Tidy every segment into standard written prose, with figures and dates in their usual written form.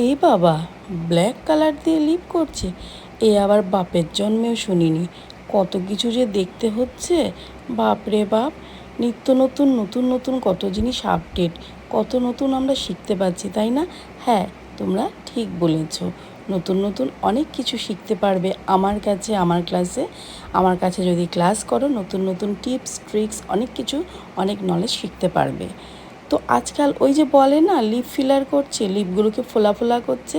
এ বাবা, black colour দিয়ে lip করছে! এ আবার বাপের জন্মেও শুনিনি। কত কিছু যে দেখতে হচ্ছে, বাপ রে বাপ! নিত্য নতুন নতুন নতুন কত জিনিস আপডেট, কত নতুন আমরা শিখতে পারছি, তাই না? হ্যাঁ, তোমরা ঠিক বলেছ। নতুন নতুন অনেক কিছু শিখতে পারবে আমার কাছে, আমার ক্লাসে। আমার কাছে যদি ক্লাস করো, নতুন নতুন টিপস ট্রিক্স অনেক কিছু, অনেক নলেজ শিখতে পারবে। তো আজকাল ওই যে বলে না, লিপ ফিলার করছে, লিপগুলোকে ফোলা ফোলা করছে,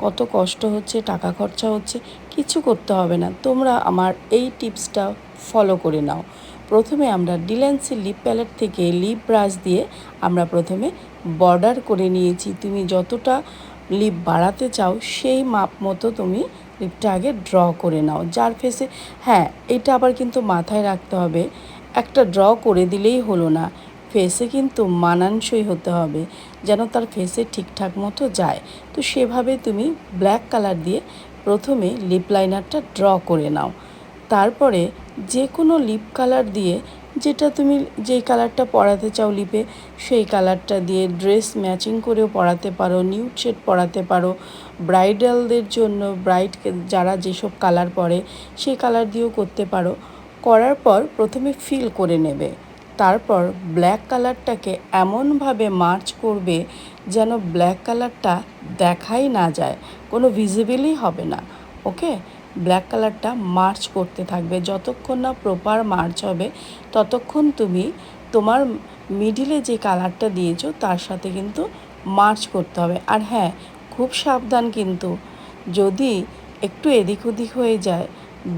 কত কষ্ট হচ্ছে, টাকা খরচা হচ্ছে। কিছু করতে হবে না, তোমরা আমার এই টিপসটা ফলো করে নাও। প্রথমে আমরা ডিল্যান্সি লিপ প্যালেট থেকে লিপ ব্রাশ দিয়ে আমরা প্রথমে বর্ডার করে নিয়েছি। তুমি যতটা লিপ বাড়াতে চাও সেই মাপ মতো তুমি লিপটা আগে ড্র করে নাও যার ফেসে। হ্যাঁ, এটা আবার কিন্তু মাথায় রাখতে হবে, একটা ড্র করে দিলেই হলো না, ফেসে কিন্তু মানানসই হতে হবে, যেন তার ফেসে ঠিকঠাক মতো যায়। তো সেভাবে তুমি ব্ল্যাক কালার দিয়ে প্রথমে লিপ লাইনারটা ড্র করে নাও। তারপরে যে কোনো লিপ কালার দিয়ে, যেটা তুমি যেই কালারটা পরাতে চাও লিপে, সেই কালারটা দিয়ে ড্রেস ম্যাচিং করেও পরাতে পারো, নিউড শেড পরাতে পারো। ব্রাইডালদের জন্য, ব্রাইড যারা যেসব কালার পরে সেই কালার দিয়েও করতে পারো। করার পর প্রথমে ফিল করে নেবে, তারপর ব্ল্যাক কালারটাকে এমনভাবে মার্চ করবে যেন ব্ল্যাক কালারটা দেখাই না যায়, কোনো ভিজিবলই হবে না। ওকে, ব্ল্যাক কালারটা মার্চ করতে থাকবে, যতক্ষণ না প্রপার মার্চ হবে ততক্ষণ তুমি তোমার মিডিলে যে কালারটা দিয়েছো তার সাথে কিন্তু মার্চ করতে হবে। আর হ্যাঁ, খুব সাবধান কিন্তু, যদি একটু এদিক ওদিক হয়ে যায়,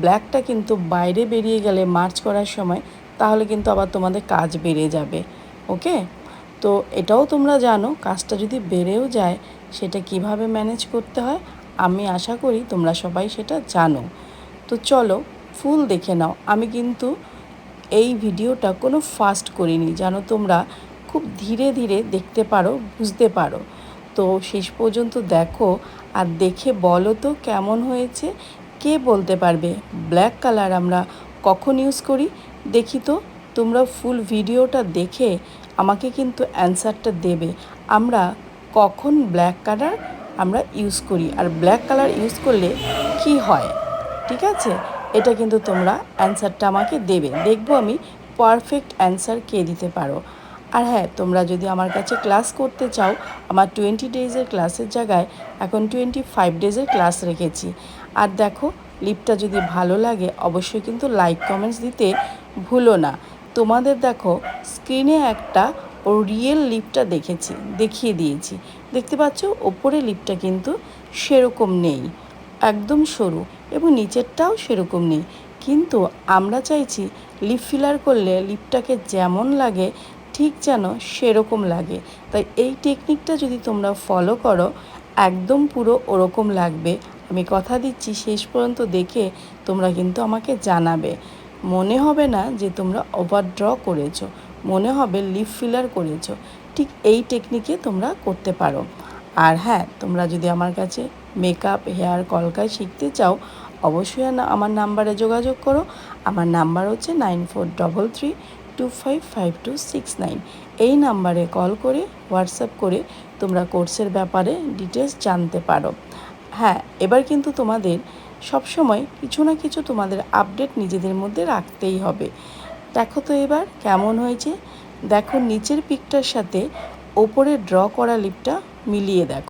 ব্ল্যাকটা কিন্তু বাইরে বেরিয়ে গেলে মার্চ করার সময়, তাহলে কিন্তু আবার তোমাদের কাজ বেড়ে যাবে। ওকে, তো এটাও তোমরা জানো, কাজটা যদি বেড়েও যায় সেটা কিভাবে ম্যানেজ করতে হয়, আমি আশা করি তোমরা সবাই সেটা জানো। তো চলো ফুল দেখে নাও। আমি কিন্তু এই ভিডিওটা কোনো ফাস্ট করিনি, জানো তোমরা খুব ধীরে ধীরে দেখতে পারো, বুঝতে পারো। তো শেষ পর্যন্ত দেখো আর দেখে বলো তো কেমন হয়েছে। কে বলতে পারবে ব্ল্যাক কালার আমরা কখন ইউজ করি? দেখি তো, তোমরা ফুল ভিডিওটা দেখে আমাকে কিন্তু অ্যান্সারটা দেবে, আমরা কখন ব্ল্যাক কালার আমরা ইউজ করি আর ব্ল্যাক কালার ইউজ করলে কি হয়। ঠিক আছে, এটা কিন্তু তোমরা অ্যান্সারটা আমাকে দেবে, দেখবো আমি পারফেক্ট অ্যান্সার কে দিতে পারো। আর হ্যাঁ, তোমরা যদি আমার কাছে ক্লাস করতে চাও, আমার 20 ডেজের ক্লাসের জায়গায় এখন 25 ডেজের ক্লাস রেখেছি। আর দেখো, লিপটা যদি ভালো লাগে অবশ্যই কিন্তু লাইক কমেন্টস দিতে ভুলো না। তোমাদের দেখো স্ক্রিনে একটা রিয়েল লিপটা দেখিয়ে দিয়েছি, দেখতে পাচ্ছ? ওপরে লিপটা কিন্তু সেরকম নেই, একদম সরু, এবং নিচেরটাও সেরকম নেই। কিন্তু আমরা চাইছি লিপ ফিলার করলে লিপটাকে যেমন লাগে ঠিক যেন সেরকম লাগে। তাই এই টেকনিকটা যদি তোমরা ফলো করো, একদম পুরো ওরকম লাগবে। আমি কথা দিচ্ছি, শেষ পর্যন্ত দেখে তোমরা কিন্তু আমাকে জানাবে। মনে হবে না যে তোমরা ওভার ড্র করেছো, মনে হবে লিপ ফিলার করেছো। ঠিক এই টেকনিকে তোমরা করতে পারো। আর হ্যাঁ, তোমরা যদি আমার কাছে মেকআপ, হেয়ার, কলকায় শিখতে চাও, অবশ্যই আমার নাম্বারে যোগাযোগ করো। আমার নাম্বার হচ্ছে 9433255269। এই নাম্বারে কল করে, হোয়াটসঅ্যাপ করে তোমরা কোর্সের ব্যাপারে ডিটেলস জানতে পারো। হ্যাঁ, এবার কিন্তু তোমাদের সবসময় কিছু না কিছু তোমাদের আপডেট নিজেদের মধ্যে রাখতেই হবে। দেখো তো এবার কেমন হয়েছে, দেখো নিচের পিকটার সাথে ওপরে ড্র করা লিপটা মিলিয়ে দেখো।